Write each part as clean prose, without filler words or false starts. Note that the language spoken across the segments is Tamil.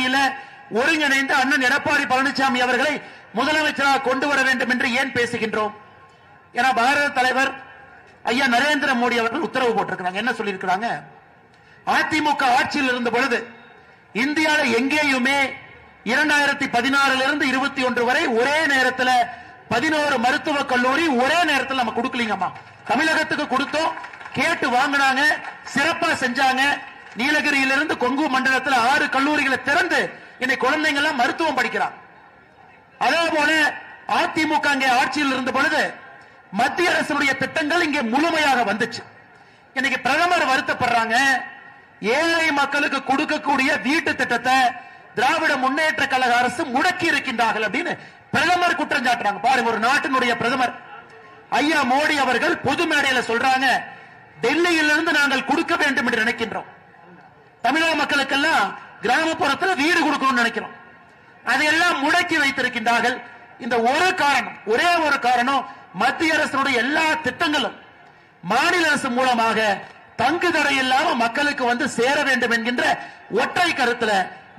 அடிப்படையில் ஒருங்கிணைந்து அண்ணன் எடப்பாடி பழனிசாமி அவர்களை முதலமைச்சராக கொண்டு வர வேண்டும் என்று ஏன் பேசுகின்றோம்? ஏன்னா பாரத தலைவர் ஐயா நரேந்திர மோடி அவர்கள் உத்தரவு போட்டிருக்கிறாங்க. என்ன சொல்லியிருக்கிறாங்க? அதிமுக ஆட்சியில் இருந்த பொழுது இந்தியாவில் எங்கேயுமே 2016 இருந்து 21 வரை ஒரே நேரத்தில் 11 மருத்துவக் கல்லூரி ஒரே நேரத்தில் நம்ம கொடுக்கலீங்கம்மா. தமிழகத்துக்கு கொடுத்தோம், கேட்டு வாங்கினாங்க, சிறப்பா செஞ்சாங்க. நீலகிரியிலிருந்து கொங்கு மண்டலத்தில் 6 கல்லூரிகளை திறந்து இன்னைக்கு குழந்தைங்க எல்லாம் மருத்துவம் படிக்கிறாங்க. அதே போல அதிமுக அங்கே ஆட்சியில் இருந்த பொழுது மத்திய அரசுடைய திட்டங்கள் இங்கே முழுமையாக வந்துச்சு. இன்னைக்கு பிரதமர் வருத்தப்படுறாங்க, ஏழை மக்களுக்கு கொடுக்கக்கூடிய வீட்டு திட்டத்தை திராவிட முன்னேற்ற கழக அரசு முடக்கி இருக்கின்றார்கள் அப்படின்னு பிரதமர் குற்றம் சாட்டுறாங்க. பாருங்க, ஒரு நாட்டினுடைய பிரதமர் ஐயா மோடி அவர்கள் பொது மேடையில சொல்றாங்க, டெல்லியிலிருந்து நாங்கள் கொடுக்க வேண்டும் என்று நினைக்கின்றோம். தமிழக மக்களுக்கெல்லாம் கிராமப்புறத்தில் வீடு கொடுக்கணும்னு நினைக்கிறோம். அதையெல்லாம் முடக்கி வைத்திருக்கின்றார்கள். இந்த ஒரு காரணம், ஒரே ஒரு காரணம், மத்திய அரசுடைய எல்லா திட்டங்களும் மாநில அரசு மூலமாக தங்கு தடை இல்லாம மக்களுக்கு வந்து சேர வேண்டும் என்கின்ற ஒற்றை கருத்துல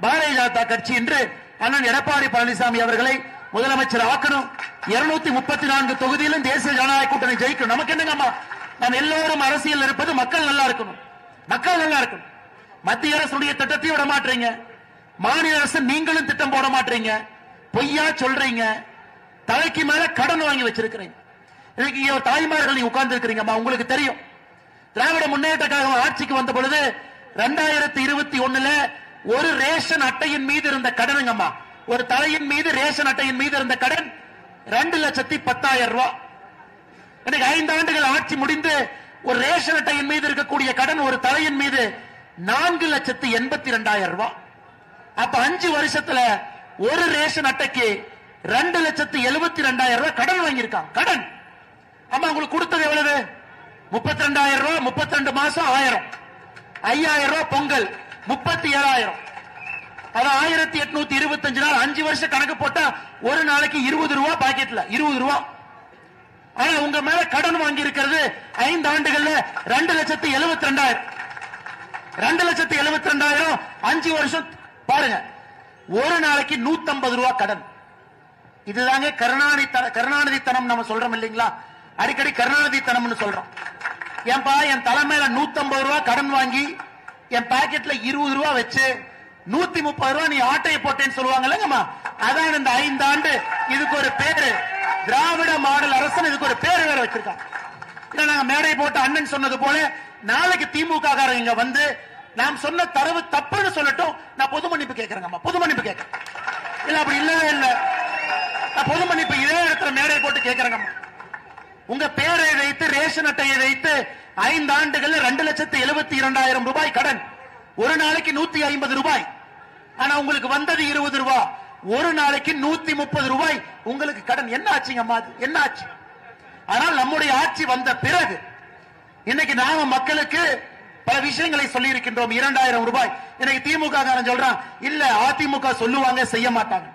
பாரதிய ஜனதா கட்சி இன்று அண்ணன் எடப்பாடி பழனிசாமி அவர்களை முதலமைச்சர் ஆக்கணும். 234 தொகுதியிலும் தேசிய ஜனநாயக கூட்டணி ஜெயிக்கணும். நமக்கு என்னங்கம்மா, நாம் எல்லோரும் அரசியல் இருப்பது மக்கள் நல்லா இருக்கணும், மக்கள் நல்லா இருக்கணும். மத்திய அரசுடைய திட்டத்தையும் விட மாட்டீங்க, மாநில அரசு நீங்களும் திட்டம் போட மாட்டீங்க, பொய்யா சொல்றீங்க, தலைக்கு மேல கடன் வாங்கி வச்சிருக்கிறீங்க. இன்னைக்கு தாய்மார்கள் நீங்க உட்கார்ந்து இருக்கிறீங்கம்மா, உங்களுக்கு தெரியும் திராவிட முன்னேற்ற கழகம் ஆட்சிக்கு வந்த பொழுது 2021 ஒரு ரேஷன் அட்டையின் மீது இருந்த கடனுங்கம்மா, ஒரு தலையின் மீது ரேஷன் அட்டையின் மீது இருந்த கடன் 2,10,000 ரூபாய். இன்னைக்கு 5 ஆண்டுகள் ஆட்சி முடிந்து ஒரு ரேஷன் அட்டையின் மீது இருக்கக்கூடிய கடன் ஒரு தலையின் மீது 4,82,000 ரூபாய். அப்ப 5 வருஷத்துல ஒரு ரேஷன் அட்டைக்கு 2,72,000 ரூபாய் கடன் வாங்கியிருக்காங்க. கடன் ஆமா, உங்களுக்கு கொடுத்தது எவ்வளவு? 32,000 ரூபாய், 32 மாசம் 1000, 5,000 ரூபாய் பொங்கல், 37,000. அது 1,825 நாள், 5 வருஷம் கணக்கு போட்டா ஒரு நாளைக்கு 20 ரூபாய் பாக்கெட்ல 20 ரூபாய். ஆனா உங்க மேல கடன் வாங்கி இருக்கிறது 5 ஆண்டுகள்ல 2,72,000. 2,72,000 5 வருஷம் பாருங்க, ஒரு நாளைக்கு 150 ரூபாய் கடன். இதுதாங்க கருணாநிதி தனம் நம்ம சொல்றோம் இல்லைங்களா? அடிக்கடி கருணாநிதி தனம்னு சொல்றோம். ஏன்பா என் தலைமையில 150 ரூபாய் கடன் வாங்கி என் பாக்கெட்ல 20 ரூபாய் வச்சு 130 ரூபாய் நீ ஆட்டையை போட்டேன்னு சொல்லுவாங்கல்லங்கம்மா, அதான் இந்த 5 ஆண்டு. இதுக்கு ஒரு பேரு திராவிட மாடல் அரசு, இதுக்கு ஒரு பேரு வேற வச்சிருக்காங்க. நாங்க மேடை போட்டு அண்ணன் சொன்னது போல நாளைக்கு திமுக காரங்க இங்க வந்து நாம் சொன்ன தரவு தப்புன்னு சொல்லட்டும், நான் பொது மன்னிப்பு கேட்கிறேங்கம்மா, பொது மன்னிப்பு கேட்கிறேன். இல்ல அப்படி இல்லவே இல்ல, நான் பொது மன்னிப்பு இதே இடத்துல மேடை போட்டு கேட்கிறேங்கம்மா. உங்க பேரை வைத்து ரேஷன் அட்டையை வைத்து 5 ஆண்டுகள் 2,72,000 ரூபாய் கடன், ஒரு நாளைக்கு 150 ரூபாய். ஆனா உங்களுக்கு வந்தது 20 ரூபாய், ஒரு நாளைக்கு 130 ரூபாய் உங்களுக்கு கடன். என்ன ஆச்சுங்கம்மா, என்ன ஆச்சு? ஆனால் நம்முடைய ஆட்சி வந்த பிறகு இன்னைக்கு நாம மக்களுக்கு பல விஷயங்களை சொல்லி இருக்கின்றோம். 2,000 ரூபாய் இன்னைக்கு திமுக காரன் சொல்றான், இல்ல அதிமுக சொல்லுவாங்க செய்ய மாட்டாங்க.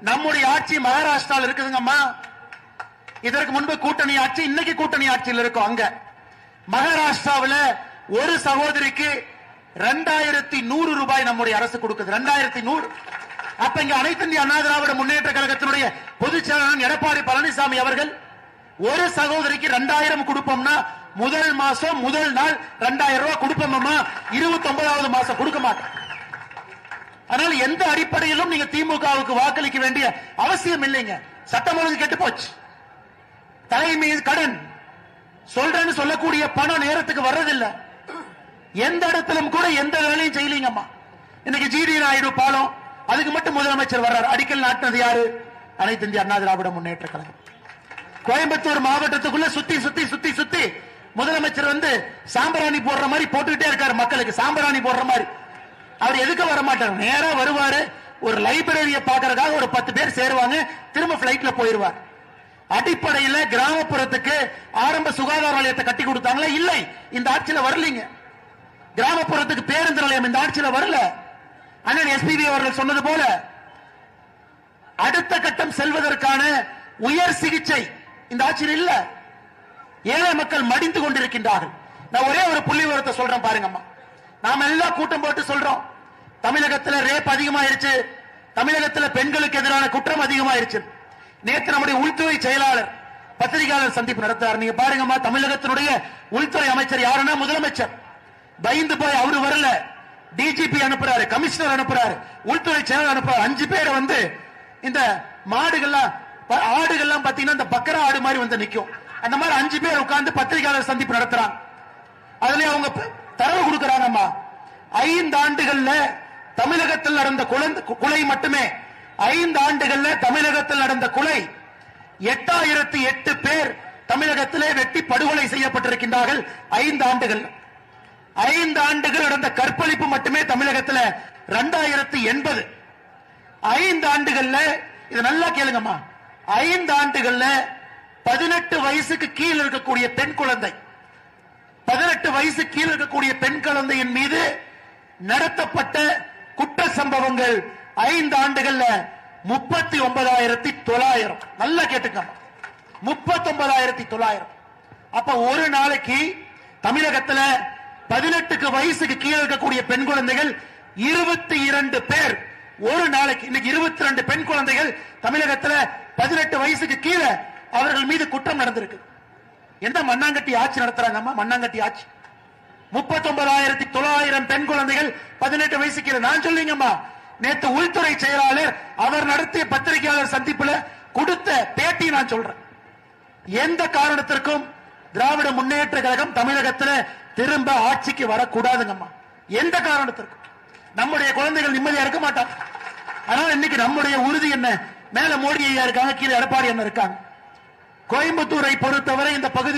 நம்முடைய ஆட்சி மகாராஷ்டிராவில் இருக்குதுங்கம்மா. இதற்கு முன்பு கூட்டணி ஆட்சி, இன்னைக்கு கூட்டணி ஆட்சியில் இருக்கும். அங்க மகாராஷ்டிராவில் ஒரு சகோதரிக்கு 2,100 ரூபாய் நம்முடைய அரசு கொடுக்குது. 2,100. அப்ப இங்க அனைத்து இந்திய அண்ணா திராவிட முன்னேற்ற கழகத்தினுடைய பொதுச் செயலாளர் எடப்பாடி பழனிசாமி அவர்கள் ஒரு சகோதரிக்கு 2,000 கொடுப்போம்னா முதல் மாசம் முதல் நாள் 2,000 ரூபாய் கொடுப்போம்மா, 29வது மாசம் கொடுக்க மாட்டோம். அதனால எந்த அடிப்படையிலும் நீங்க திமுகவுக்கு வாக்களிக்க வேண்டிய அவசியம் இல்லைங்க. சட்டம் ஒழுங்கு கெட்டு போச்சு. தலைமை கடன் சொல்றேன்னு சொல்லக்கூடிய பணம் நேரத்துக்கு வர்றதில்லை. எந்த இடத்திலும் கூட எந்த வேலையும் செய்யலீங்கம்மா. இன்னைக்கு ஜிடி நாயுடு பாலம், அதுக்கு மட்டும் முதலமைச்சர் வர்றாரு. அடிக்கல் நாட்டினது யாரு? அனைத்து இந்திய அண்ணா திராவிட முன்னேற்ற கழகம். கோயம்புத்தூர் மாவட்டத்துக்குள்ள சுத்தி சுத்தி சுத்தி சுத்தி முதலமைச்சர் வந்து சாம்பிராணி போடுற மாதிரி போட்டுக்கிட்டே இருக்காரு. மக்களுக்கு சாம்பிராணி போடுற மாதிரி. அவர் எதுக்கு வர மாட்டார், நேரா வருவாரு. ஒரு லைப்ரரியை பாக்குறதுக்காக ஒரு 10 பேர் சேருவாங்க, திரும்ப பிளைட்ல போயிருவார். அடிப்படையில் கிராமப்புறத்துக்கு ஆரம்ப சுகாதார நிலையத்தை கட்டி கொடுத்தாங்களே, இல்லை இந்த ஆட்சியில வரலீங்க. கிராமப்புறத்துக்கு பேருந்து நிலையம் இந்த ஆட்சியில வரல. அண்ணன் எஸ்பிபி அவர்கள் சொன்னது போல அடுத்த கட்டம் செல்வதற்கான உயர் சிகிச்சை இந்த ஆட்சியில் இல்ல. ஏழை மக்கள் மடிந்து கொண்டிருக்கின்றார்கள். நான் ஒரே ஒரு புள்ளி விவரத்தை சொல்றேன் பாருங்கம்மா. நாம எல்லாம் கூட்டம் போட்டு சொல்றோம், தமிழகத்தில் ரேப் அதிகமாயிருச்சு, தமிழகத்தில் பெண்களுக்கு எதிரான குற்றம் அதிகமாயிருச்சு. நேற்று நம்முடைய உள்துறை செயலாளர் பத்திரிகையாளர் சந்திப்பு நடத்தார். நீங்க பாருங்கம்மா, தமிழகத்தினுடைய உள்துறை அமைச்சர் யாருன்னா முதலமைச்சர். பயந்து போய் அவரு வரல, டிஜிபி அனுப்புறாரு, கமிஷனர் அனுப்புறாரு, உள்துறை செயலாளர் அனுப்புறாரு. 5 பேரை வந்து இந்த மாடுகள்லாம் ஆடுகள்லாம் பாத்தீங்கன்னா இந்த பக்கரா ஆடு மாதிரி வந்து நிக்கும். அந்த மாதிரி 5 பேர் உட்கார்ந்து பத்திரிகையாளர் சந்திப்பு நடத்துறாங்க. அதுல அவங்க தரவு கொடுக்கறாங்கம்மா. 5 ஆண்டுகள்ல தமிழகத்தில் நடந்த கொலை மட்டுமே 5 ஆண்டுகள்ல தமிழகத்தில் நடந்த கொலை 8008 பேர் தமிழகத்திலே வெட்டி படுகொலை செய்யப்பட்டிருக்கின்றார்கள். 5 ஆண்டுகள் 5 ஆண்டுகள் நடந்த கற்பழிப்பு மட்டுமே தமிழகத்தில் 2080. 5 ஆண்டுகள்ல இது நல்லா கேளுங்கம்மா, 5 ஆண்டுகள்ல 18 வயசுக்கு கீழ் இருக்கக்கூடிய பெண் குழந்தை, 18 வயசு கீழ் இருக்கக்கூடிய பெண் குழந்தையின் மீது நடத்தப்பட்ட குற்ற சம்பவங்கள் 5 ஆண்டுகள்ல 39,900. நல்லா கேட்டுக்கோங்க, 39,900. அப்ப ஒரு நாளைக்கு தமிழகத்தில் 18 வயசுக்கு கீழே இருக்கக்கூடிய பெண் குழந்தைகள் 22 பேர் ஒரு நாளைக்கு. இன்னைக்கு 22 பெண் குழந்தைகள் தமிழகத்தில் 18 வயசுக்கு கீழே அவர்கள் மீது குற்றம் நடந்திருக்கு. எந்த மண்ணாங்கட்டி ஆட்சி நடத்துறாங்கம்மா? மண்ணாங்கட்டி ஆட்சி. 39,900 பெண் குழந்தைகள் 18 வயசு கீழே. நான் சொல்லிங்கம்மா, நேற்று உள்துறை செயலாளர் அவர் நடத்திய பத்திரிகையாளர் சந்திப்புல கொடுத்த பேட்டி நான் சொல்றேன். எந்த காரணத்திற்கும் திராவிட முன்னேற்ற கழகம் தமிழகத்தில் திரும்ப ஆட்சிக்கு வரக்கூடாதுங்கம்மா. எந்த காரணத்திற்கும் நம்முடைய குழந்தைகள் நிம்மதியா இருக்க மாட்டாங்க. ஆனால் இன்னைக்கு நம்முடைய உறுதி என்ன? மேல மோடி ஐயா இருக்காங்க, கீழே எடப்பாடி அண்ணன் இருக்காங்க. கோயம்புத்தூரை பொறுத்தவரை இந்த பகுதி